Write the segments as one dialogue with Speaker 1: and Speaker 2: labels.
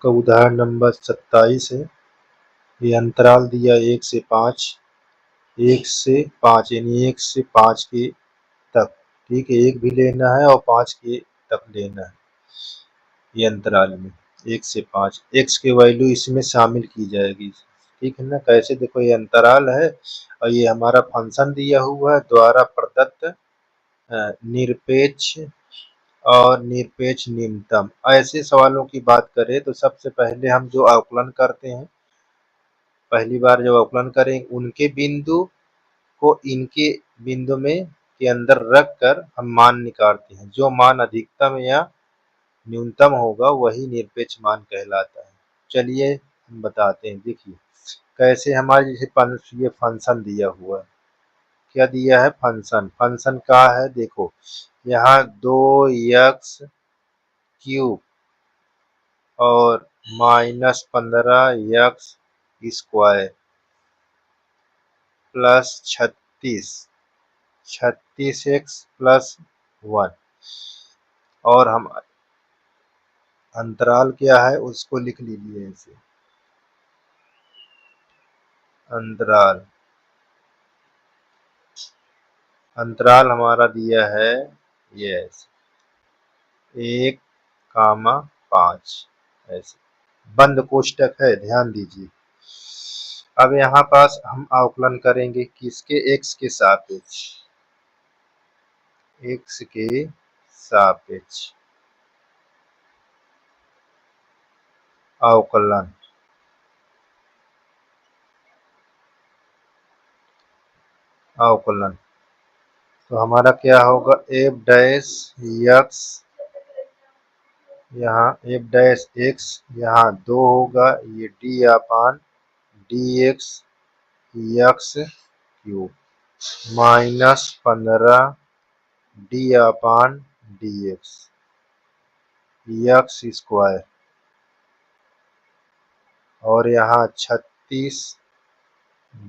Speaker 1: का उदाहरण नंबर 27 है। ये अंतराल दिया 1 से 5, 1 से 5 यानी 1 से 5 के तक। ठीक है, 1 भी लेना है और 5 के तक लेना है। ये अंतराल में 1 से 5 x की वैल्यू इसमें शामिल की जाएगी। ठीक है ना। कैसे, देखो ये अंतराल है और ये हमारा फंक्शन दिया हुआ है द्वारा प्रदत्त निरपेक्ष और निरपेक्ष न्यूनतम। ऐसे सवालों की बात करें तो सबसे पहले हम जो अवकलन करते हैं, पहली बार जब अवकलन करें उनके बिंदु को इनके बिंदु में के अंदर रख कर हम मान निकालते हैं। जो मान अधिकतम या न्यूनतम होगा वही निरपेक्ष मान कहलाता है। चलिए हम बताते हैं। देखिए कैसे, हमारे जैसे ये फंक्शन दिया हुआ है। क्या दिया है? फंक्शन। फंक्शन का है, देखो यहाँ 2x³ और -15x² प्लस 36x प्लस 1। और हम अंतराल क्या है उसको लिख लीजिए ऐसे। अंतराल अंतराल हमारा दिया है ये ऐसे 1,5 ऐसे बंद कोष्टक है, ध्यान दीजिए। अब यहाँ पास हम अवकलन करेंगे किसके? x के सापेक्ष। x के सापेक्ष अवकलन। अवकलन तो हमारा क्या होगा? f डैश x, यहाँ f डैश x यहाँ 2 होगा, ये d/dx x³ -15 d/dx x² और यहाँ 36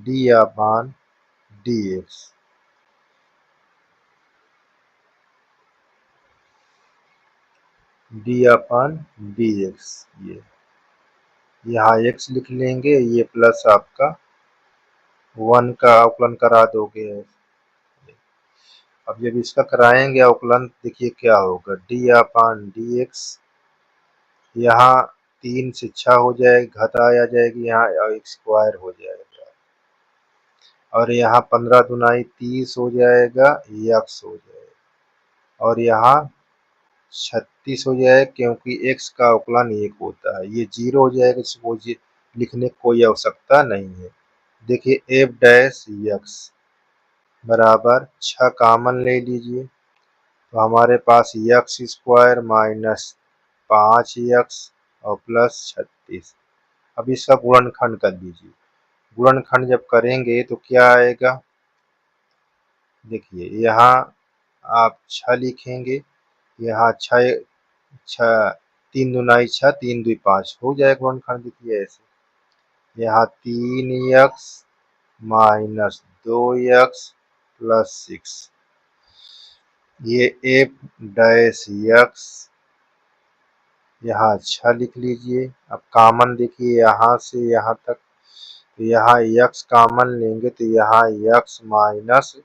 Speaker 1: d/dx। d/dx ये यहाँ x लिख लेंगे, ये प्लस आपका 1 का अवकलन करा दोगे। अब जब इसका कराएंगे अवकलन, देखिए क्या होगा? d/dx यहाँ 3 से 6 हो जाएगा, घटा आ जाएगी यहाँ और x² हो जाएगा। और यहाँ 15 दूनाई 30 हो जाएगा, x हो जाएगा। और यहाँ 36 हो जाएगा क्योंकि x का अवकलन 1 होता है। ये 0 हो जाएगा, इसको लिखने की कोई आवश्यकता नहीं है। देखिए f डैश x बराबर 6 कॉमन ले लीजिए तो हमारे पास x² माइनस 5x और प्लस 36। अब इसका गुणनखंड कर लीजिए। गुणनखंड जब करेंगे तो क्या आएगा? देखिए यहाँ आप 6 लिखेंगे, यहाँ 6 3 दूनाई 6 3 दूई 5 हो जाएगा गुणनखंड। देखिए ऐसे यहाँ 3x माइनस 2x प्लस 6। ये f डैश x यहाँ 6 लिख लीजिए। अब कॉमन देखिए यहाँ से यहाँ तक, तो यहाँ x कॉमन लेंगे तो यहाँ x माइनस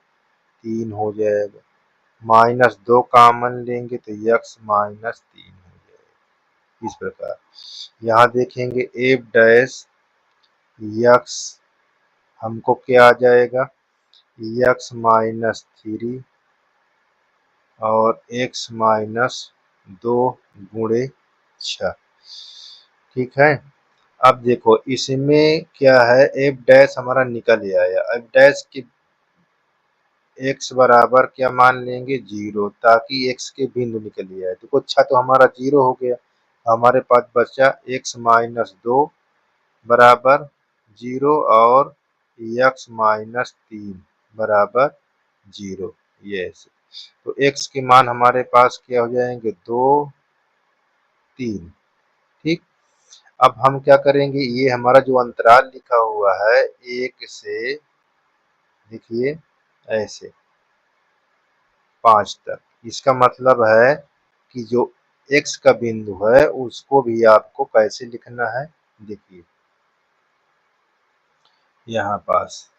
Speaker 1: 3 हो जाएगा, -2 कॉमन लेंगे तो x माइनस 3 हो जाएगा। इस प्रकार यहाँ देखेंगे f डैश x हमको क्या आ जाएगा? x माइनस 3 और x माइनस 2 गुणे 6। ठीक है। अब देखो इसमें क्या है, f डैश हमारा निकल आया। f डैश की x बराबर क्या मान लेंगे? 0, ताकि x के बिंदु निकल आए। देखो 6 तो हमारा 0 हो गया, हमारे पास बचा x माइनस 2 बराबर 0 और x माइनस 3 बराबर 0। ये ऐसे तो x के मान हमारे पास क्या हो जाएंगे? 2, 3। ठीक। अब हम क्या करेंगे? ये हमारा जो अंतराल लिखा हुआ है 1 से देखिए ऐसे 5 तक, इसका मतलब है कि जो x का बिंदु है उसको भी आपको कैसे लिखना है, देखिए यहाँ पास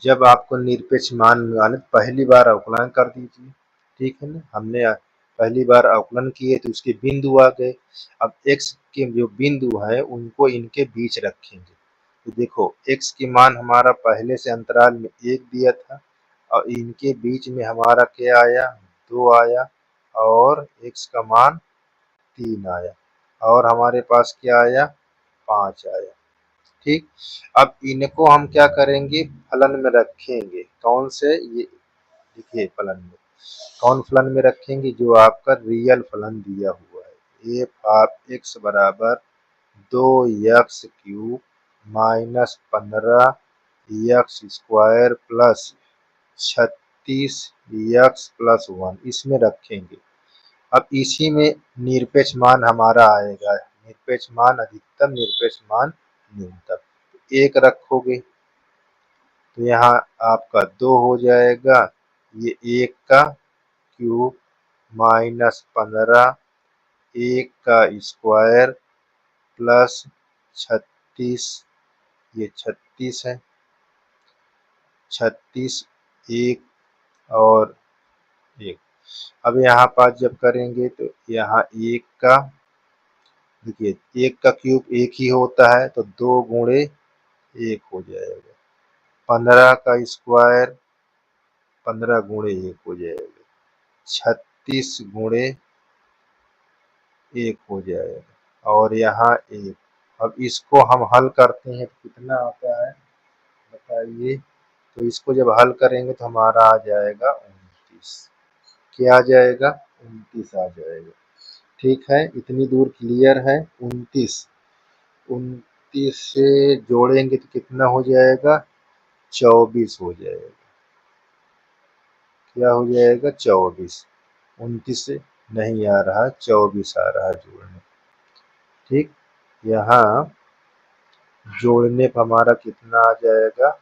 Speaker 1: जब आपको निरपेक्ष मान निकाले पहली बार अवकलन कर दीजिए, ठीक है ना। हमने पहली बार अवकलन किए तो उसके बिंदु आ गए। अब x के जो बिंदु है उनको इनके बीच रखेंगे। तो देखो x की मान हमारा पहले से अंतराल में 1 दिया था और इनके बीच में हमारा क्या आया, 2 आया और x का मान 3 आया और हमारे पास क्या आया, 5 आया। ठीक, अब इनको हम क्या करेंगे, फलन में रखेंगे। कौन से, ये देखिए फलन में, कौन फलन में रखेंगे, जो आपका रियल फलन दिया हुआ है। एफ ऑफ एक्स बराबर 2x³ minus 15x² plus 36x+1 इसमें रखेंगे। अब इसी में निरपेक्ष मान हमारा आएगा, निरपेक्ष मान अधिकतम, निरपेक्ष मान न्यूनतम। एक रखोगे तो यहाँ आपका 2 हो जाएगा, ये 1 का क्यूब माइनस 15 1 का स्क्वायर प्लस 36, ये 36 है, 36 1 और 1। अब यहाँ पास जब करेंगे तो यहाँ 1 का, देखिए 1 का क्यूब 1 ही होता है तो 2 गुणे 1 हो जाएगा। 15 का स्क्वायर 15 गुणे 1 हो जाएगा। 36 गुणे 1 हो जाएगा और यहाँ 1। अब इसको हम हल करते हैं तो कितना आता है बताइए। तो इसको जब हल करेंगे तो हमारा आ जाएगा 29। क्या आ जाएगा, 29 आ जाएगा। ठीक है, इतनी दूर क्लियर है। 29, 29 से जोड़ेंगे तो कितना हो जाएगा, 24 हो जाएगा। क्या हो जाएगा, 24। 29 से नहीं आ रहा, 24 आ रहा है जोड़ने। ठीक, यहाँ जोड़ने पर हमारा कितना आ जाएगा,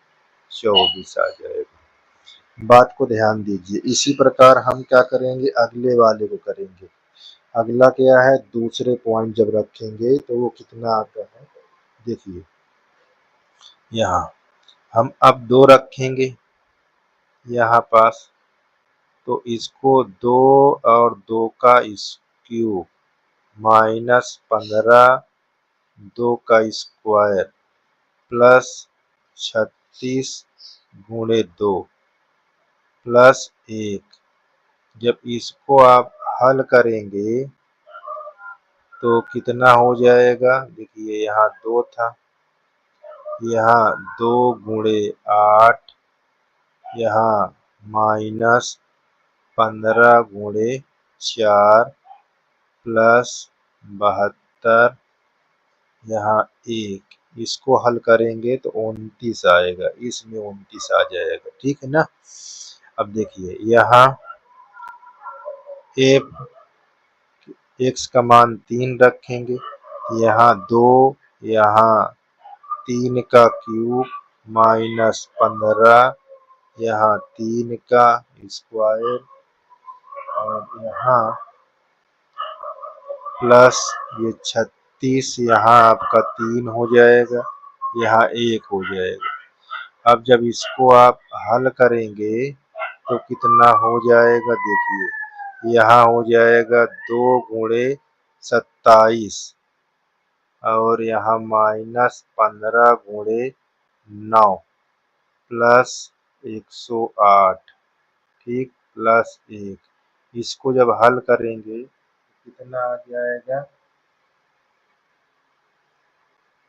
Speaker 1: 24 आ जाएगा। बात को ध्यान दीजिए। इसी प्रकार हम क्या करेंगे, अगले वाले को करेंगे। अगला क्या है, दूसरे पॉइंट जब रखेंगे तो वो कितना आता है, देखिए यहाँ हम अब 2 रखेंगे यहाँ पास, तो इसको 2 और 2 का क्यूब माइनस 15 2 का स्क्वायर प्लस 36 गुणे 2 प्लस 1। जब इसको आप हल करेंगे तो कितना हो जाएगा, देखिए यहाँ 2 था, यहाँ 2 गुणे 8, यहाँ माइनस 15 गुणे 4 प्लस 72, यहाँ 1। इसको हल करेंगे तो 29 आएगा, इसमें 29 आ जाएगा। ठीक है ना। अब देखिए यहाँ एफ एक्स का मान 3 रखेंगे, यहाँ 2, यहाँ 3 का क्यूब माइनस 15, यहाँ 3 का स्क्वायर और यहाँ प्लस ये 36, यहाँ आपका 3 हो जाएगा, यहाँ 1 हो जाएगा। अब जब इसको आप हल करेंगे तो कितना हो जाएगा, देखिए यहाँ हो जाएगा 2 गुणे 27 और यहाँ माइनस 15 गुणे 9 प्लस 108। ठीक, प्लस 1। इसको जब हल करेंगे तो कितना आ जाएगा,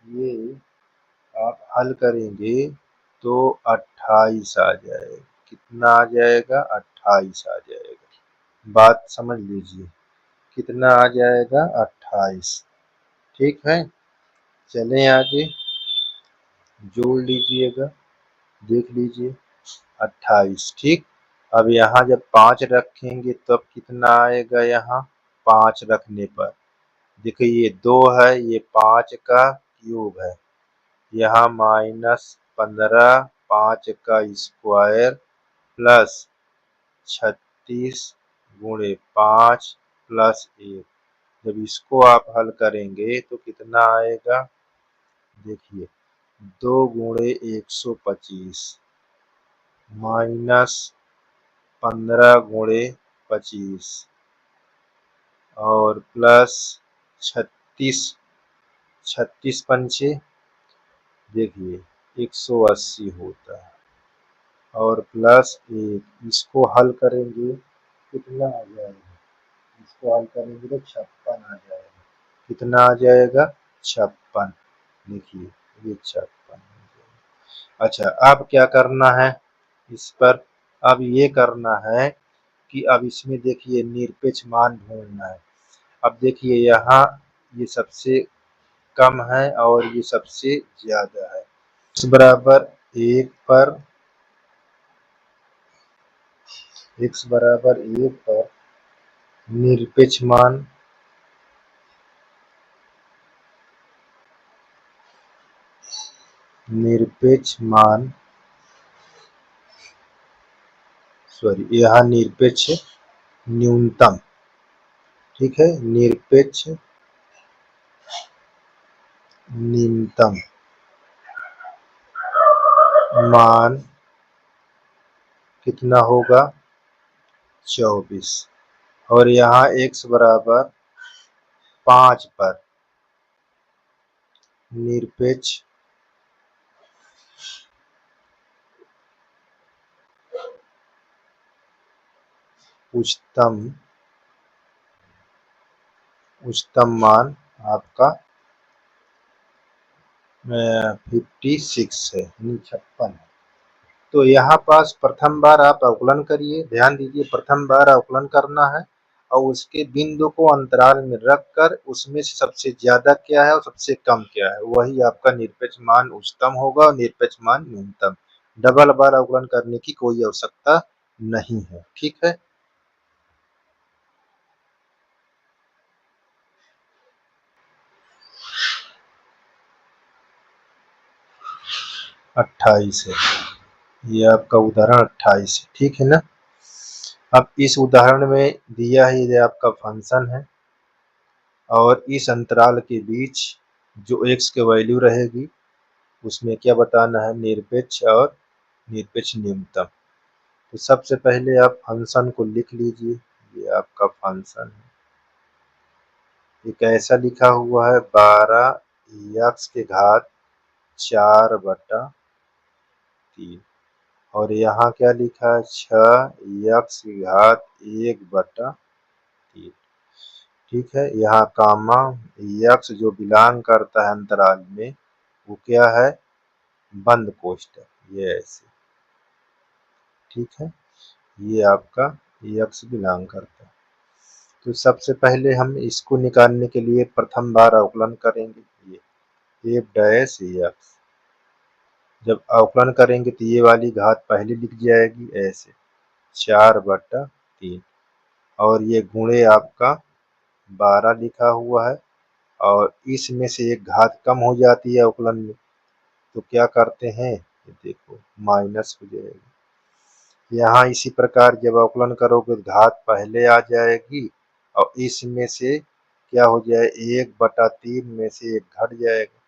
Speaker 1: ये आप हल करेंगे तो 28 आ जाएगा। कितना आ जाएगा, 28 आ जाएगा। बात समझ लीजिए, कितना आ जाएगा, 28। ठीक है, चलें आगे, जोड़ लीजिएगा, देख लीजिए 28। ठीक, अब यहाँ जब 5 रखेंगे तब कितना आएगा, यहाँ 5 रखने पर देखिए ये 2 है, ये 5 का क्यूब है, यहाँ माइनस 15 5 का स्क्वायर प्लस 36 गुणे 5 प्लस 1। जब इसको आप हल करेंगे तो कितना आएगा, देखिए 2 गुणे 125 माइनस 15 गुणे 25 और प्लस 36, 36 पंचे देखिए 180 होता है और प्लस 1। इसको हल करेंगे कितना आ जाएगा, इसको हल करेंगे तो 56 आ जाएगा। कितना आ जाएगा, 56। देखिए ये 56। अच्छा अब क्या करना है इस पर, अब ये करना है कि अब इसमें देखिए निरपेक्ष मान ढूंढना है। अब देखिए यहाँ ये सबसे कम है और ये सबसे ज्यादा है। x बराबर 1 पर, x बराबर 1 पर निरपेक्ष मान सॉरी यहाँ निरपेक्ष न्यूनतम, ठीक है, निरपेक्ष न्यूनतम मान कितना होगा, 24। और यहाँ x बराबर 5 पर निरपेक्ष उच्चतम मान आपका 56 है, 56 है। तो यहाँ पास प्रथम बार आप अवकलन करिए, ध्यान दीजिए प्रथम बार अवकलन करना है और उसके बिंदु को अंतराल में रख कर उसमें से सबसे ज्यादा क्या है और सबसे कम क्या है, वही आपका निरपेक्ष मान उच्चतम होगा और निरपेक्ष मान न्यूनतम। डबल बार अवकलन करने की कोई आवश्यकता नहीं है, ठीक है। 28 है, ये आपका उदाहरण 28 है, ठीक है ना। अब इस उदाहरण में दिया है ये आपका फंक्शन है और इस अंतराल के बीच जो x के वैल्यू रहेगी उसमें क्या बताना है, निरपेक्ष और निरपेक्ष न्यूनतम। तो सबसे पहले आप फंक्शन को लिख लीजिए, ये आपका फंक्शन है, ये कैसा लिखा हुआ है, 12 x के घात 4/3 और यहाँ क्या लिखा है, 6 x की घात 1/3, ठीक है। यहाँ कामा x जो बिलोंग करता है अंतराल में वो क्या है, बंद कोष्ठक, ये ऐसे, ठीक है, ये आपका x बिलोंग करता है। तो सबसे पहले हम इसको निकालने के लिए प्रथम बार अवकलन करेंगे, ये f डैश x, जब अवकलन करेंगे तो ये वाली घात पहले लिख जाएगी ऐसे 4/3 और ये गुणे आपका 12 लिखा हुआ है और इसमें से एक घात कम हो जाती है अवकलन में, तो क्या करते हैं, ये देखो माइनस हो जाएगी। यहाँ इसी प्रकार जब अवकलन करोगे तो घात पहले आ जाएगी और इसमें से क्या हो जाए, 1/3 में से एक घट जाएगा।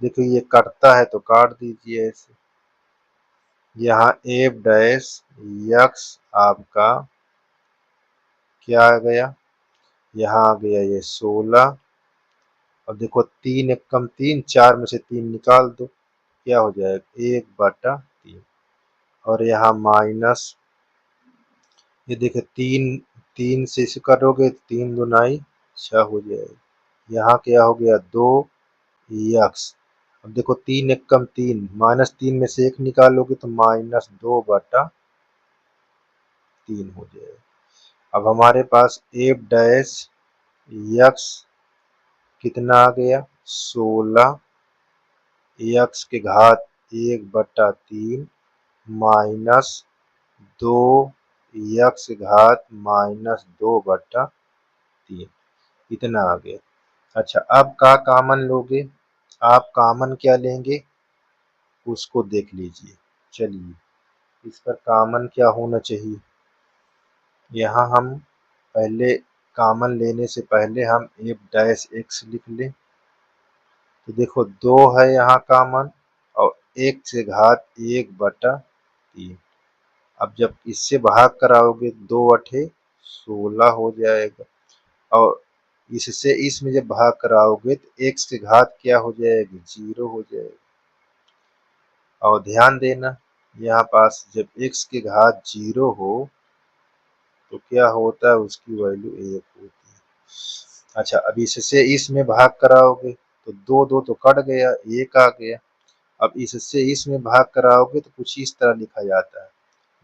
Speaker 1: देखो ये कटता है तो काट दीजिए ऐसे। यहाँ f डैश x आपका क्या आ गया, यहाँ आ गया ये 16 और देखो 3 एकम 3, 4 में से 3 निकाल दो, क्या हो जाएगा 1/3 और यहाँ माइनस, ये देखिए 3, 3 से इसे करोगे 3 दूनाई 6 हो जाएगा। यहाँ क्या हो गया 2 x, अब देखो 3 एकम 3, -3 में से 1 निकालोगे तो -2/3 हो जाएगा। अब हमारे पास f डैश x कितना आ गया, 16 x के घात 1/3 माइनस 2 x घात -2/3, इतना आ गया। अच्छा अब का कॉमन लोगे, आप कॉमन क्या लेंगे उसको देख लीजिए। चलिए इस पर कॉमन क्या होना चाहिए, यहाँ हम पहले कॉमन लेने से पहले हम एफ डैश एक्स लिख लें। तो देखो 2 है यहाँ कॉमन और 1 से घात 1/3। अब जब इससे भाग कराओगे 2 अठे 16 हो जाएगा और इससे इसमें जब भाग कराओगे तो x की घात क्या हो जाएगी 0 हो जाएगी। और ध्यान देना यहाँ पास जब x की घात 0 हो तो क्या होता है उसकी वैल्यू 1 होती है। अच्छा अब इससे इसमें भाग कराओगे तो 2 2 तो कट गया 1 आ गया। अब इससे इसमें भाग कराओगे तो कुछ इस तरह लिखा जाता है,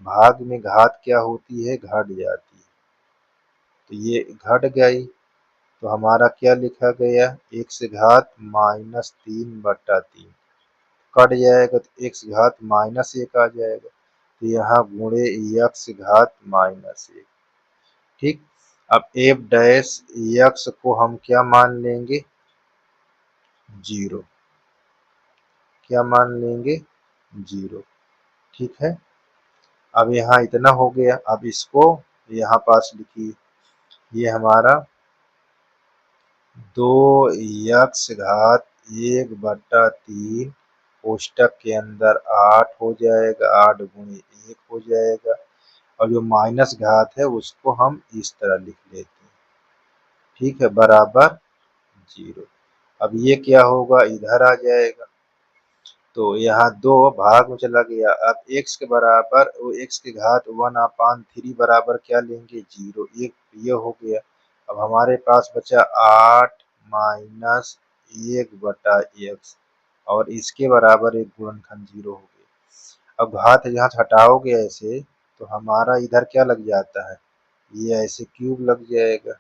Speaker 1: भाग में घात क्या होती है घट जाती है। तो ये घट गई तो हमारा क्या लिखा गया x घात -3/3 कट जाएगा तो x घात -1 आ जाएगा। तो यहाँ गुणे x घात -1। ठीक। अब एफ डैश एक्स को हम क्या मान लेंगे 0। क्या मान लेंगे 0। ठीक है। अब यहाँ इतना हो गया। अब इसको यहाँ पास लिखिए, ये हमारा 2x घात 1/3 कोष्टक के अंदर 8 हो जाएगा, 8 गुणे 1 हो जाएगा और जो माइनस घात है उसको हम इस तरह लिख लेते हैं। ठीक है, बराबर 0। अब ये क्या होगा इधर आ जाएगा तो यहाँ 2 भाग में चला गया। अब x के बराबर x की घात 1/3 बराबर क्या लेंगे 0। ये हो गया। अब हमारे पास बचा 8 माइनस 1/x और इसके बराबर एक गुणनखंड 0 हो गया। अब घात यहाँ से हटाओगे ऐसे तो हमारा इधर क्या लग जाता है, ये ऐसे क्यूब लग जाएगा।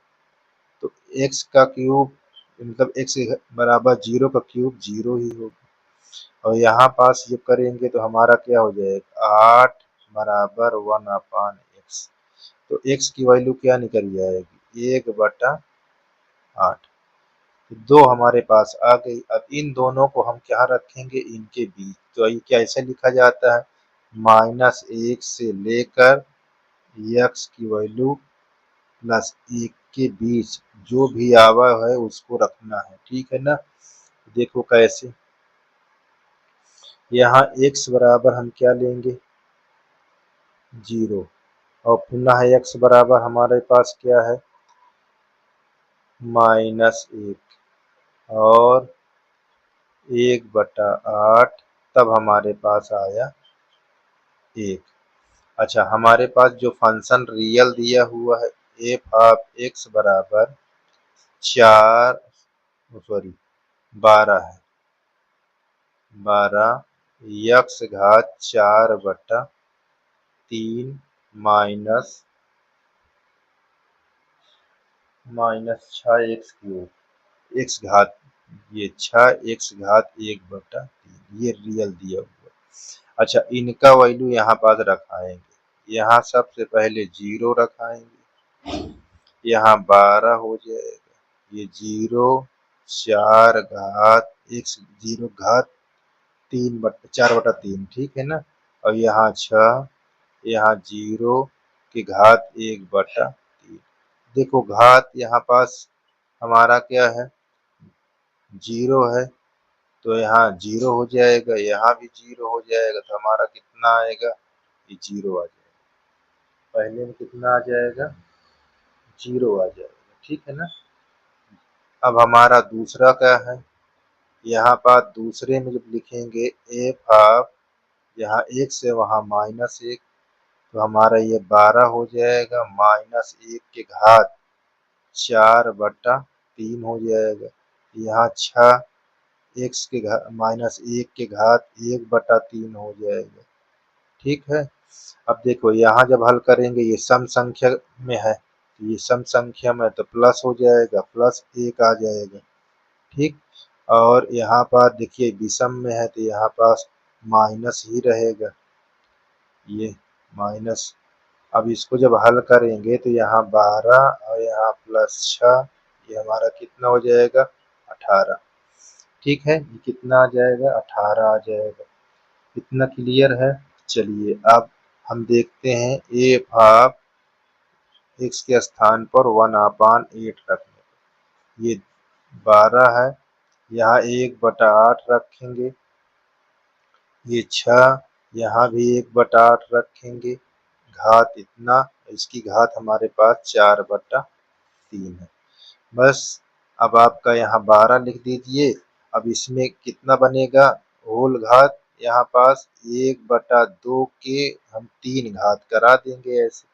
Speaker 1: तो x का क्यूब मतलब x के बराबर 0 का क्यूब 0 ही होगा। और यहाँ पास ये करेंगे तो हमारा क्या हो जाएगा 8 बराबर 1/x। तो x की वैल्यू क्या निकल जाएगी 1/8। तो 2 हमारे पास आ गई। अब इन दोनों को हम क्या रखेंगे इनके बीच। तो ये कैसे लिखा जाता है -1 से लेकर x की वैल्यू +1 के बीच जो भी अवयव है उसको रखना है। ठीक है ना। देखो कैसे, यहाँ x बराबर हम क्या लेंगे 0 और पुनः x बराबर हमारे पास क्या है -1 और 1/8 तब हमारे पास आया 1। अच्छा हमारे पास जो फंक्शन रियल दिया हुआ है एफ ऑफ एक्स बराबर 12 है। 12 x घात 4/3 माइनस 6x³ x घात ये 6x घात 1/3 ये रियल दिया हुआ। अच्छा इनका वैल्यू यहाँ पास रखाएंगे। यहाँ सबसे पहले 0 रखाएंगे, यहाँ 12 हो जाएगा, ये 0 4 घात x 0 घात 4/3 ठीक है ना। और यहाँ 6 यहाँ 0 की घात 1/3। देखो घात यहाँ पास हमारा क्या है 0 है तो यहाँ 0 हो जाएगा, यहाँ भी 0 हो जाएगा तो हमारा कितना आएगा ये 0 आ जाएगा। पहले में कितना आ जाएगा 0 आ जाएगा। ठीक है ना। अब हमारा दूसरा क्या है, यहाँ पर दूसरे में जब लिखेंगे एफ ऑफ यहाँ 1 से वहाँ -1 तो हमारा ये 12 हो जाएगा -1 की घात 4/3 हो जाएगा। यहाँ 6 x के -1 की घात 1/3 हो जाएगा। ठीक है। अब देखो यहाँ जब हल करेंगे ये सम संख्या में है तो ये सम संख्या में तो प्लस हो जाएगा +1 आ जाएगा। ठीक। और यहाँ पर देखिए विषम में है तो यहाँ पास माइनस ही रहेगा, ये माइनस। अब इसको जब हल करेंगे तो यहाँ 12 और यहाँ +6 ये हमारा कितना हो जाएगा 18। ठीक है, ये कितना आ जाएगा 18 आ जाएगा। इतना क्लियर है। चलिए अब हम देखते हैं एफ ऑफ x के स्थान पर 1/8 रखने। ये 12 है, यहाँ 1/8 रखेंगे। ये 6, यहाँ भी 1/8 रखेंगे। घात इतना, इसकी घात हमारे पास 4/3 है। बस अब आपका यहाँ 12 लिख दीजिए। अब इसमें कितना बनेगा होल घात, यहाँ पास 1/2 के हम 3 घात करा देंगे ऐसे।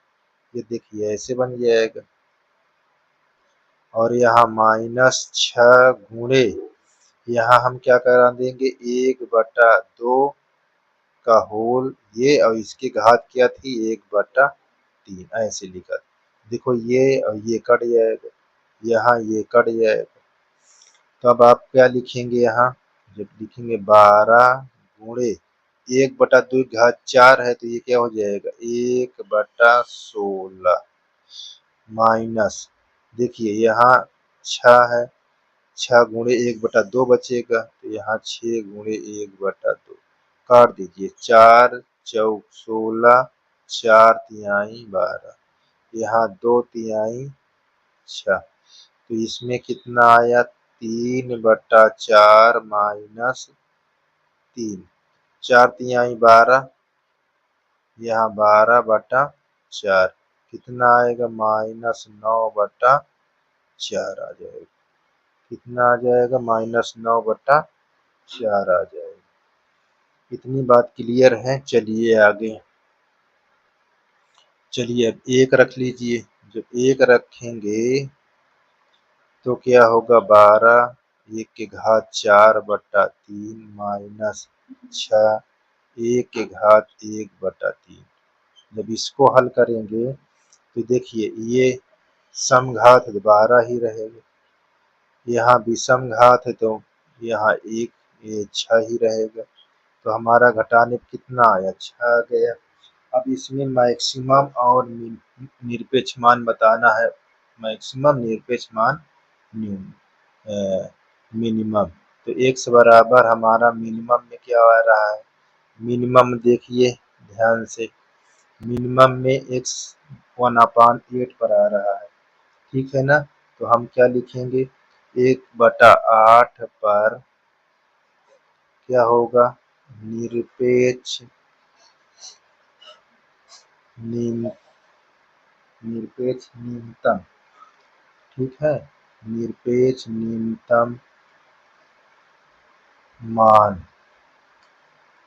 Speaker 1: ये देखिए ऐसे बन जाएगा। और यहाँ -6 गुणे, यहाँ हम क्या करा देंगे 1/2 का होल ये, और इसकी घात क्या थी 1/3 ऐसे लिखा। देखो ये और ये कट जाएगा, यहाँ ये कट जाएगा। तो अब आप क्या लिखेंगे यहाँ, जब लिखेंगे 12 गुणे 1/2 घात 4 है, तो ये क्या हो जाएगा 1/16 माइनस, देखिए यहाँ 6 है, 6 गुणे 1/2 बचेगा, तो यहाँ 6 गुणे 1/2 काट दीजिए। 4 चौक 16, 4 तिहाई 12, यहाँ 2 तिहाई 6, तो इसमें कितना आया 3/4 माइनस 3, 4 तिहाई 12, यहाँ 12/4 कितना आएगा -9/4 आ जाएगा। कितना आ जाएगा -9/4 आ जाएगा। इतनी बात क्लियर है। चलिए आगे, चलिए अब 1 रख लीजिए। जब 1 रखेंगे तो क्या होगा 12, 1 के घात 4/3 माइनस 6, 1 के घात 1/3। जब इसको हल करेंगे तो देखिए ये समघात है तो 12 ही रहेगा, यहाँ विषम घात है तो यहाँ 1 ये 6 ही रहेगा। तो हमारा घटाने पे कितना आया 6 आ गया। अब इसमें मैक्सिमम और निरपेक्ष मान बताना है। मैक्सिमम, निरपेक्ष मान, मिनिमम। तो x बराबर हमारा मिनिमम में क्या आ रहा है, मिनिमम देखिए ध्यान से, मिनिमम में x 1/8 पर आ रहा है, ठीक है ना। तो हम क्या लिखेंगे 1/8 पर क्या होगा निरपेक्ष न्यूनतम, ठीक है, निरपेक्ष न्यूनतम मान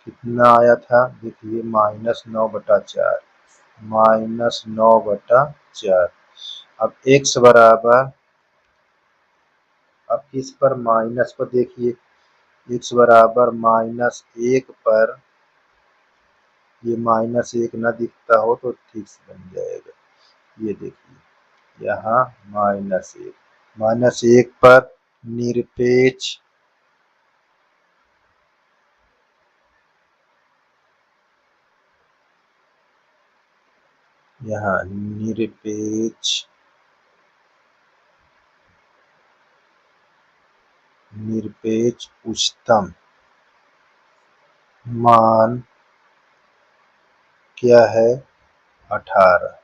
Speaker 1: कितना आया था, देखिए -9/4, -9/4। अब x बराबर, अब किस पर माइनस पर, देखिए x बराबर -1 पर, ये -1 ना दिखता हो तो ठीक से बन जाएगा। ये देखिए यहाँ -1 पर निरपेक्ष यहाँ निरपेक्ष उच्चतम मान क्या है 18।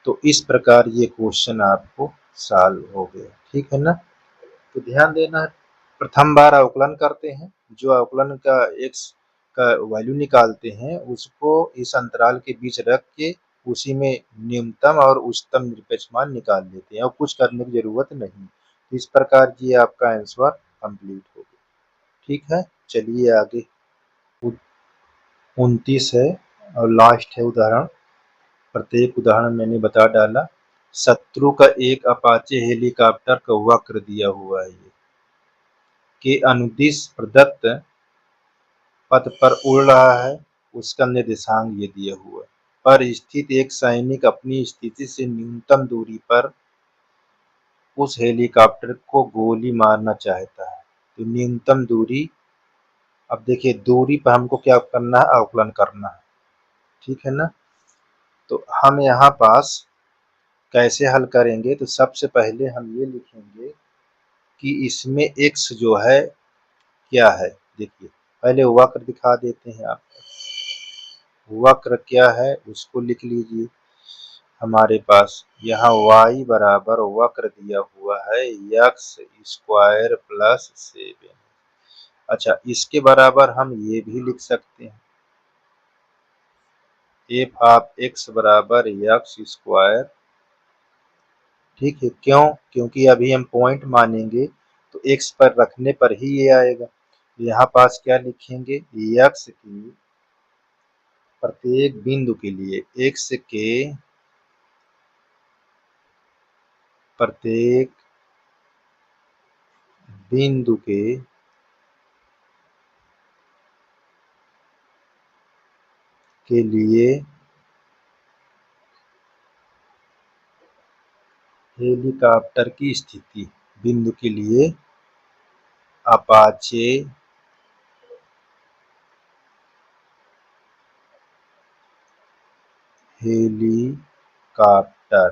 Speaker 1: तो इस प्रकार ये क्वेश्चन आपको सॉल्व हो गया, ठीक है ना। तो ध्यान देना, प्रथम बार अवकलन करते हैं, जो अवकलन का x का वैल्यू निकालते हैं उसको इस अंतराल के बीच रख के उसी में न्यूनतम और उच्चतम निरपेक्ष मान निकाल लेते हैं और कुछ करने की जरूरत नहीं। तो इस प्रकार ये आपका आंसर कंप्लीट हो गया, ठीक है। चलिए आगे 29 है और लास्ट है उदाहरण। प्रत्येक उदाहरण मैंने बता डाला। शत्रु का एक अपाचे हेलीकॉप्टर का वक्र दिया हुआ है के अनुदिश प्रदत्त पथ पर उड़ रहा है, उसका निर्देशांक ये दिया हुआ है। पर स्थित एक सैनिक अपनी स्थिति से न्यूनतम दूरी पर उस हेलीकॉप्टर को गोली मारना चाहता है। तो न्यूनतम दूरी, अब देखिए दूरी पर हमको क्या करना है, अवकलन करना है, ठीक है ना। तो हम यहाँ पास कैसे हल करेंगे, तो सबसे पहले हम ये लिखेंगे कि इसमें x जो है क्या है, देखिए पहले वक्र दिखा देते हैं आपको। वक्र क्या है उसको लिख लीजिए। हमारे पास यहाँ y बराबर वक्र दिया हुआ है x स्क्वायर प्लस 7। अच्छा, इसके बराबर हम ये भी लिख सकते हैं एफ ऑफ x बराबर एक्स स्क्वायर। ठीक है, क्यों? क्योंकि अभी हम पॉइंट मानेंगे तो x पर रखने पर ही ये आएगा। यहाँ पास क्या लिखेंगे, x की प्रत्येक बिंदु के लिए x के प्रत्येक बिंदु के लिए हेलीकॉप्टर की स्थिति, बिंदु के लिए अपाचे हेलीकॉप्टर।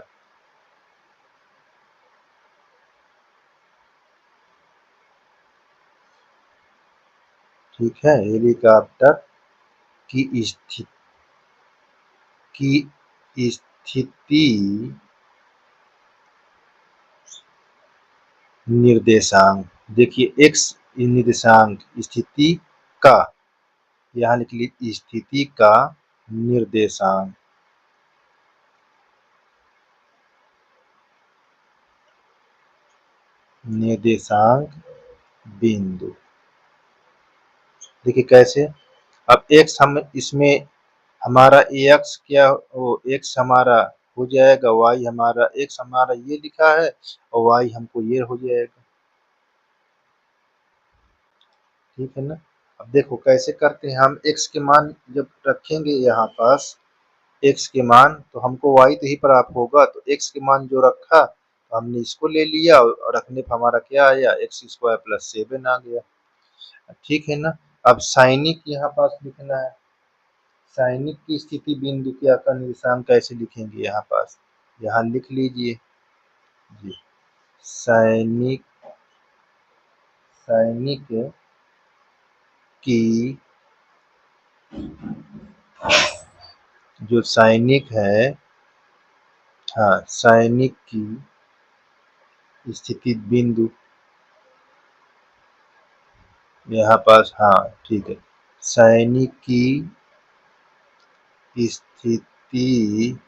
Speaker 1: ठीक है, हेलीकॉप्टर की स्थिति निर्देशांक। देखिए x निर्देशांक स्थिति का, यहाँ लिख ली स्थिति का निर्देशांक, निर्देशांक बिंदु। देखिए कैसे, अब x हम इसमें हमारा ax क्या, वो x हमारा हो जाएगा, y हमारा x हमारा ये लिखा है और y हमको ये हो जाएगा। ठीक है ना। अब देखो कैसे करते हैं हम, x के मान जब रखेंगे यहाँ पास x के मान, तो हमको y तो ही प्राप्त होगा, तो x के मान जो रखा तो हमने इसको ले लिया और रखने पर हमारा क्या आया, एक्स स्क्वायर प्लस 7 आ गया। ठीक है ना। अब साइनिक यहाँ पास लिखना है, साइनिक की स्थिति बिंदु क्या का निर्देशांक कैसे लिखेंगे, यहाँ पास यहाँ लिख लीजिए जी। सैनिक सैनिक की जो सैनिक है, हाँ सैनिक की स्थिति बिंदु यहाँ पास, हाँ ठीक है, सैनिक की स्थिति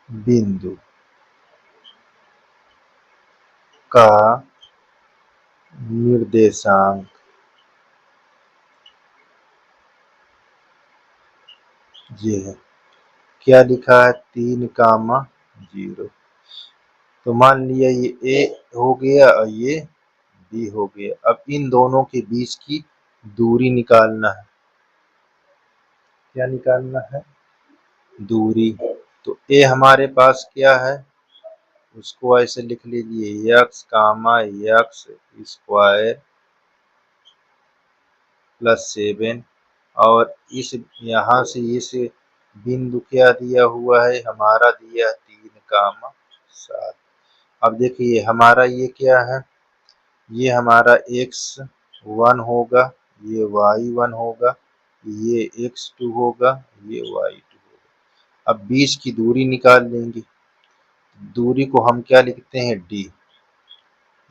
Speaker 1: बिंदु का निर्देशांक ये है, क्या लिखा है 3,0। तो मान लिया ये ए हो गया और ये बी हो गया। अब इन दोनों के बीच की दूरी निकालना है। क्या निकालना है, दूरी। तो ए हमारे पास क्या है, उसको ऐसे लिख लीजिए x comma x square plus 7, और इस यहाँ से इस बिंदु क्या दिया हुआ है, हमारा दिया 3,7। अब देखिए हमारा ये क्या है, ये हमारा x1 होगा, ये y1 होगा, ये x2 होगा, ये y2 होगा। अब बीच की दूरी निकाल लेंगे। दूरी को हम क्या लिखते हैं, d।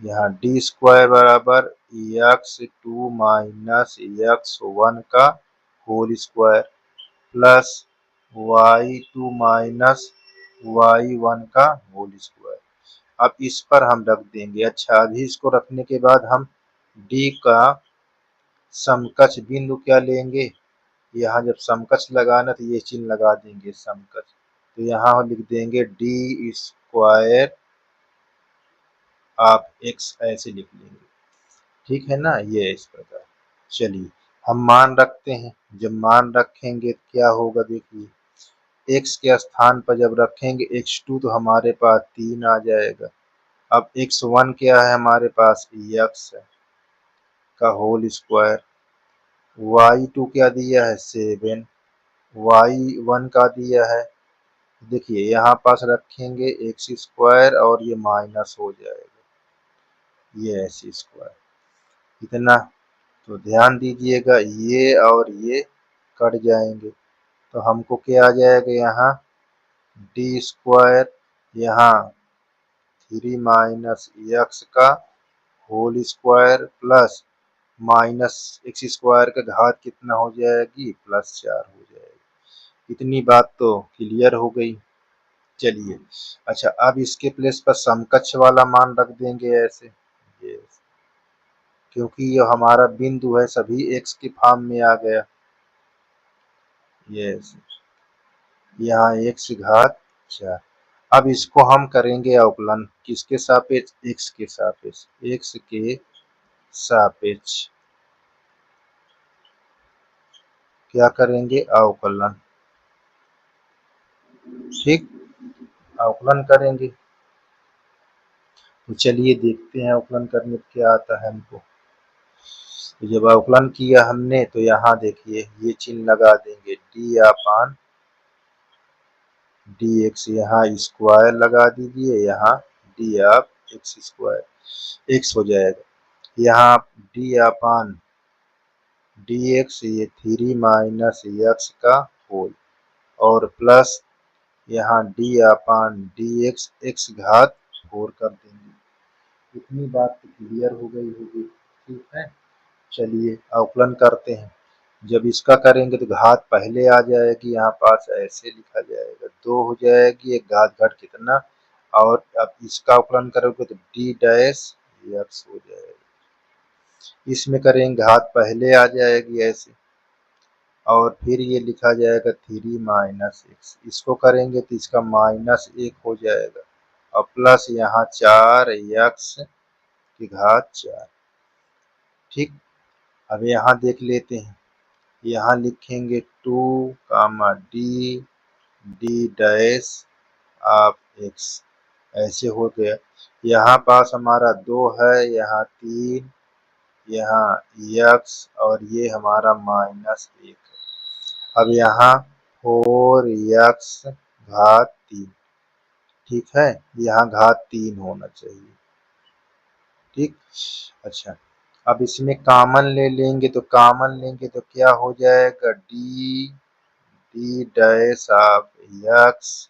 Speaker 1: यहाँ डी स्क्वायर बराबर x2 माइनस x1 का whole square plus y2 minus y1 का होल स्क्वायर। अब इस पर हम रख देंगे। अच्छा, अभी इसको रखने के बाद हम D का समकक्ष बिंदु क्या लेंगे, यहाँ जब समकक्ष लगाना तो ये चिन्ह लगा देंगे समकक्ष, तो यहाँ लिख देंगे डी स्क्वायर ऑफ एक्स, ऐसे लिख लेंगे। ठीक है ना, ये इस प्रकार। चलिए हम मान रखते हैं, जब मान रखेंगे तो क्या होगा, देखिए x के स्थान पर जब रखेंगे x2 तो हमारे पास 3 आ जाएगा। अब x1 क्या है हमारे पास, x है का होल स्क्वायर, y2 क्या दिया है 7, y1 का दिया है, देखिए यहाँ पास रखेंगे एक्स स्क्वायर और ये माइनस हो जाएगा, ये एक्स स्क्वायर कितना। तो ध्यान दीजिएगा ये और ये कट जाएंगे, तो हमको क्या आ जाएगा यहाँ डी स्क्वायर, यहाँ 3 माइनस एक्स का whole square plus minus x square का घात कितना हो जाएगी, +4 हो जाएगी। इतनी बात तो क्लियर हो गई। चलिए, अच्छा अब इसके प्लेस पर समकक्ष वाला मान रख देंगे ऐसे, ये क्योंकि ये हमारा बिंदु है सभी एक्स के फॉर्म में आ गया। ये यहाँ एक्स घात 4। अब इसको हम करेंगे अवकलन किसके सापेक्ष, एक्स के सापेक्ष, एक्स के सापेक्ष क्या करेंगे, अवकलन। ठीक, अवकलन करेंगे। तो चलिए देखते हैं अवकलन करने पर क्या आता है हमको। तो जब अवकलन किया हमने तो यहाँ देखिए ये चिन्ह लगा देंगे, डी अपान डी एक्स, यहाँ स्क्वायर लगा दीजिए, यहाँ D of x square, x हो जाएगा। यहाँ डी अपान डी एक्स, ये 3 माइनस एक्स का होल, और प्लस यहाँ डी अपान डी एक्स, एक्स घात 4 कर देंगे। इतनी बात तो क्लियर हो गई होगी। ठीक है, चलिए अवकलन करते हैं। जब इसका करेंगे तो घात पहले आ जाएगी, यहाँ पास ऐसे लिखा जाएगा, 2 हो जाएगी, एक घात घट कितना, और अब इसका अवकलन करोगे तो डी डैश एक्स हो जाएगा। इसमें करेंगे घात पहले आ जाएगी ऐसे, और फिर ये लिखा जाएगा 3 माइनस एक्स, इसको करेंगे तो इसका -1 हो जाएगा, और प्लस यहाँ 4 एक्स की घात 4। ठीक, अब यहाँ देख लेते हैं, यहाँ लिखेंगे 2 comma D D dash of x, ऐसे हो गया। यहाँ पास हमारा 2 है, यहाँ 3, यहाँ एक्स, और ये हमारा -1 है। अब यहाँ 4 एक्स घात 3, ठीक है, यहाँ घात 3 होना चाहिए। ठीक, अच्छा अब इसमें कॉमन ले लेंगे, तो कॉमन लेंगे तो क्या हो जाएगा, D D dash of x,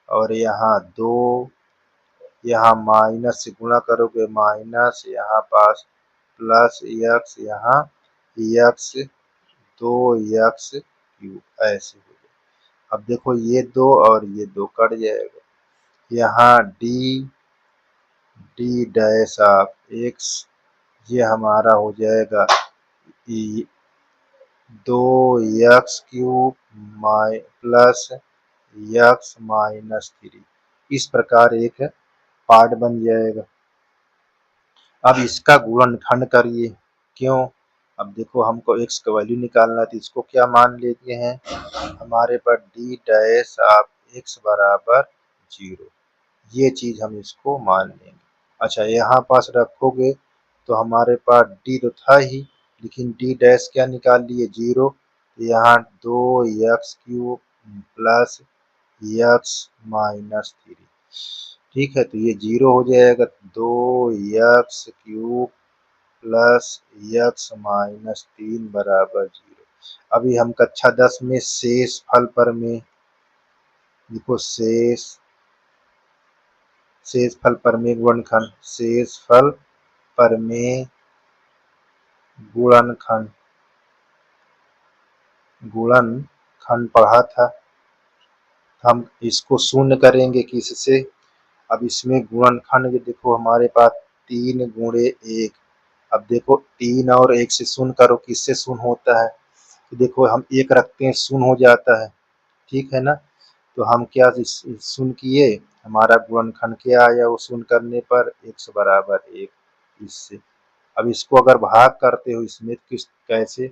Speaker 1: और यहाँ 2, यहाँ माइनस से गुणा करोगे माइनस, यहाँ पास प्लस एक्स, यहाँ एक्स 2 एक्स क्यूब, ऐसे हो जाए। अब देखो ये 2 और ये 2 कट जाएगा, यहाँ D D dash of x, ये हमारा हो जाएगा 2 एक्स क्यूब प्लस एक्स -3, इस प्रकार एक पार्ट बन जाएगा। अब इसका गुणनखंड करिए, क्यों, अब देखो हमको x का वैल्यू निकालना है, तो इसको क्या मान लेते हैं, हमारे पास डी डैश ऑफ x बराबर 0, ये चीज हम इसको मान लेंगे। अच्छा यहाँ पास रखोगे तो हमारे पास डी तो था ही, लेकिन डी डैश क्या निकाल लिए, 0, यहाँ 2 एक्स क्यूब प्लस एक्स -3, ठीक है, तो ये 0 हो जाएगा, 2 एक्स क्यूब प्लस एक्स -3 बराबर 0। अभी हम कक्षा 10 में शेष फल पर में देखो, शेष फल पर में गुणनखंड, शेष फल पर में गुणनखंड गुणनखंड पढ़ा था। हम इसको शून्य करेंगे किससे, अब इसमें गुणनखंड देखो हमारे पास 3 गुणे 1, अब देखो 3 और 1 से शून्य करो, किससे शून्य होता है, तो देखो हम 1 रखते हैं शून्य हो जाता है, ठीक है ना। तो हम क्या शून्य किए, हमारा गुणनखंड क्या आया, वो शून्य करने पर x बराबर 1, इससे। अब इसको अगर भाग करते हो इसमें किस कैसे,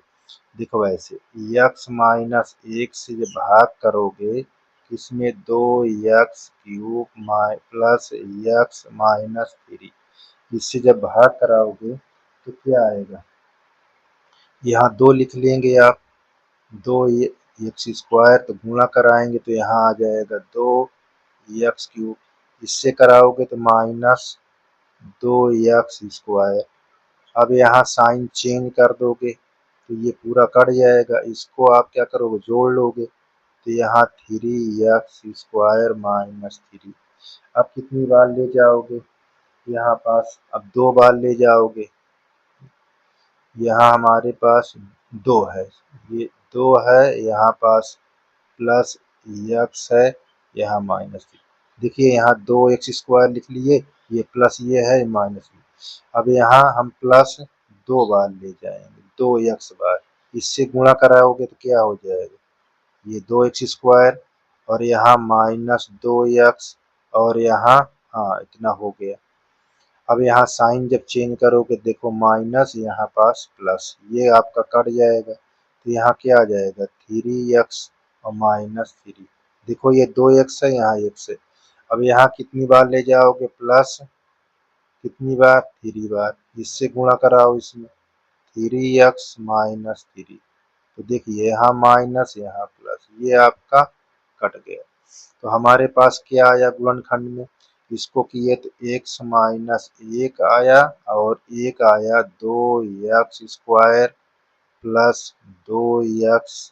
Speaker 1: देखो ऐसे, x -1 से जब भाग करोगे, इसमें 2 एक्स क्यूब प्लस एक्स -3, इससे जब भाग कराओगे तो क्या आएगा, यहाँ 2 लिख लेंगे आप, 2 एक्स स्क्वायर, तो गुणा कराएंगे तो यहाँ आ जाएगा 2 एक्स क्यूब, इससे कराओगे तो -2 एक्स स्क्वायर। अब यहाँ साइन चेंज कर दोगे तो ये पूरा कट जाएगा, इसको आप क्या करोगे, जोड़ लोगे, तो यहाँ 3x² माइनस 3। अब कितनी बार ले जाओगे यहाँ पास? अब 2 बार ले जाओगे। यहाँ हमारे पास 2 है, ये 2 है, यहाँ पास प्लस x है, यहाँ माइनस। देखिए यहाँ 2x² लिख लिए, ये प्लस ये है माइनस। अब यहाँ हम प्लस 2 बार ले जाएंगे, 2x बार। इससे गुणा कराओगे तो क्या हो जाएगा? ये 2x² और यहाँ माइनस 2x और यहाँ, हाँ इतना हो गया। अब यहाँ साइन जब चेंज करोगे, देखो माइनस यहाँ पास प्लस, ये आपका कट जाएगा, तो यहाँ क्या आ जाएगा? 3x और माइनस 3। देखो ये 2x है, यहाँ x है। अब यहाँ कितनी बार ले जाओगे प्लस? कितनी बार? 3 बार। इससे गुणा कराओ इसमें, 3x माइनस 3। तो देखिए यहाँ माइनस यहाँ प्लस, ये आपका कट गया। तो हमारे पास क्या आया गुणनखंड में? इसको किए तो x माइनस 1 आया और एक आया 2x² प्लस 2x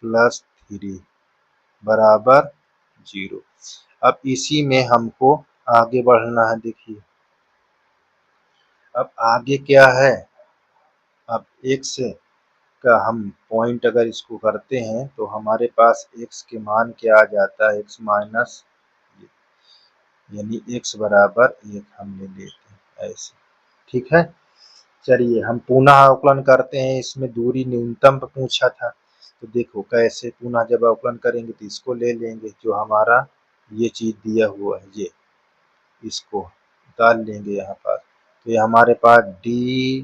Speaker 1: प्लस 3 बराबर 0। अब इसी में हमको आगे बढ़ना है। देखिए अब आगे क्या है? अब x का हम पॉइंट अगर इसको करते हैं तो हमारे पास x के मान क्या आ जाता है? x माइनस, यानी x बराबर 1 हम ले लेते हैं ऐसे। ठीक है, चलिए हम पुनः अवकलन करते हैं। इसमें दूरी न्यूनतम पूछा था, तो देखो कैसे पुनः जब अवकलन करेंगे तो इसको ले लेंगे, जो हमारा ये चीज दिया हुआ है, ये इसको डाल लेंगे यहाँ पास। तो ये हमारे पास डी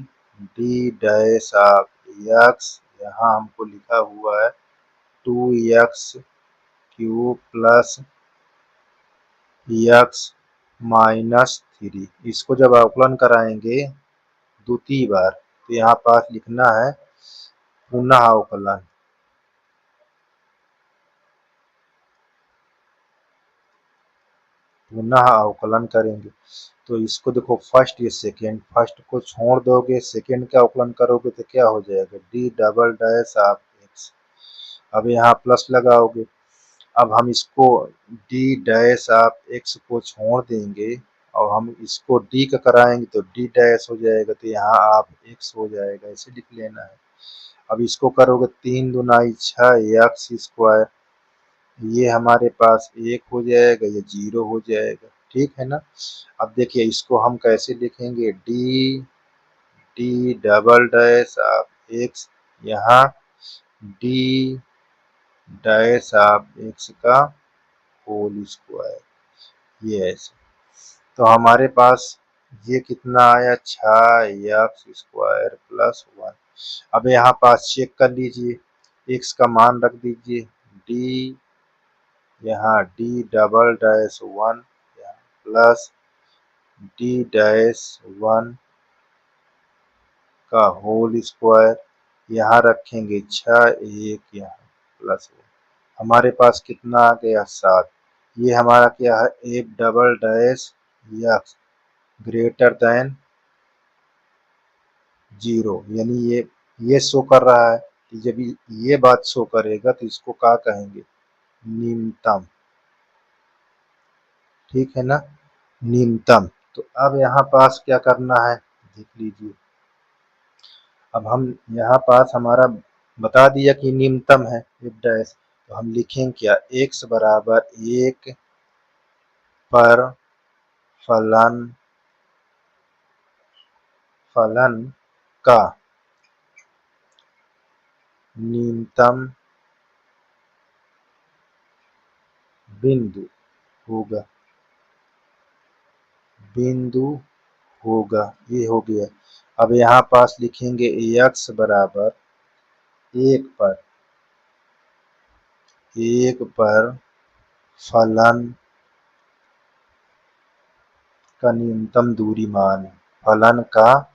Speaker 1: डैश ऑफ x, यहाँ हमको लिखा हुआ है 2x³ प्लस x माइनस 3। इसको जब अवकलन कराएंगे द्वितीय बार, तो यहाँ पास लिखना है पुनः अवकलन। पुनः अवकलन करेंगे तो इसको देखो फर्स्ट ये सेकेंड, फर्स्ट को छोड़ दोगे, सेकेंड का अवकलन करोगे तो क्या हो जाएगा? D double dash of x। अब यहाँ प्लस लगाओगे। अब हम इसको डी डैश ऑफ x को छोड़ देंगे और हम इसको डी का कराएंगे तो डी डैश हो जाएगा, तो यहाँ आप x हो जाएगा, ऐसे लिख लेना है। अब इसको करोगे 3 दूनी 6 x², ये हमारे पास 1 हो जाएगा, ये 0 हो जाएगा। ठीक है ना? अब देखिए इसको हम कैसे लिखेंगे? D double dash of x, यहाँ डी डैश ऑफ x का होल स्क्वायर, ये ऐसे। तो हमारे पास ये कितना आया? 6x² plus 1। अब यहाँ पास चेक कर लीजिए, x का मान रख दीजिए, डी, यहाँ D double dash 1 plus D dash 1 का होल स्क्वायर, यहाँ रखेंगे 6, 1 यहाँ प्लस 1। हमारे पास कितना आ गया? 7। ये हमारा क्या है? F double dash x greater than 0, यानी ये शो कर रहा है कि जब ये बात शो करेगा तो इसको क्या कहेंगे? न्यूनतम। ठीक है ना? न्यूनतम। तो अब यहाँ पास क्या करना है देख लीजिए। अब हम यहाँ पास हमारा बता दिया कि न्यूनतम है एफ डैश, तो हम लिखेंगे क्या? x बराबर 1 पर फलन का न्यूनतम बिंदु होगा, ये हो गया। अब यहाँ पास लिखेंगे x बराबर 1 पर फलन का न्यूनतम दूरी मान, फलन का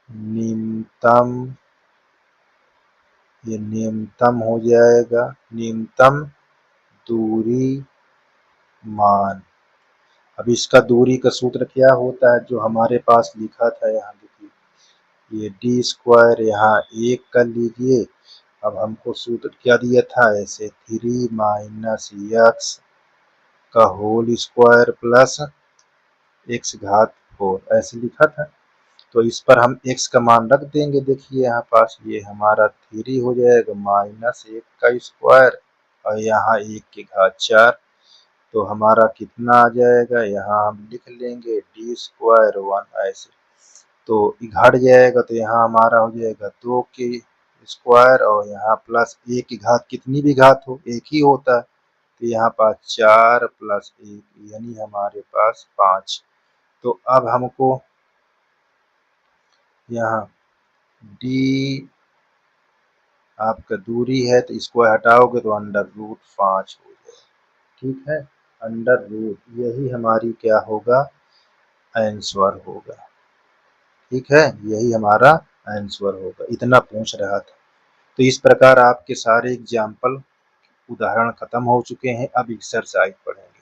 Speaker 1: न्यूनतम, ये न्यूनतम हो जाएगा, न्यूनतम दूरी मान। अब इसका दूरी का सूत्र क्या होता है? जो हमारे पास लिखा था, यहाँ देखिए, ये डी स्क्वायर यहाँ 1 कर लीजिए अब हमको सूत्र क्या दिया था, ऐसे 3 माइनस एक्स का होल स्क्वायर प्लस एक्स घात 4 ऐसे लिखा था। तो इस पर हम x का मान रख देंगे। देखिए यहाँ पास ये हमारा 3 हो जाएगा माइनस 1 का स्क्वायर और यहाँ 1 की घात 4। तो हमारा कितना आ जाएगा, यहाँ हम लिख लेंगे डी स्क्वायर 1 ऐसे। तो घट जाएगा तो यहाँ हमारा हो जाएगा 2 की स्क्वायर और यहाँ प्लस 1 की घात, कितनी भी घात हो एक ही होता है। तो यहाँ पास 4 प्लस 1 यानी हमारे पास 5। तो अब हमको यहाँ डी आपका दूरी है तो इसको हटाओगे तो √5 हो जाएगा। ठीक है, √, यही हमारी क्या होगा, आंसर होगा। ठीक है, यही हमारा आंसर होगा। इतना पूछ रहा था। तो इस प्रकार आपके सारे एग्जाम्पल उदाहरण खत्म हो चुके हैं। अब एक्सरसाइज पढ़ें।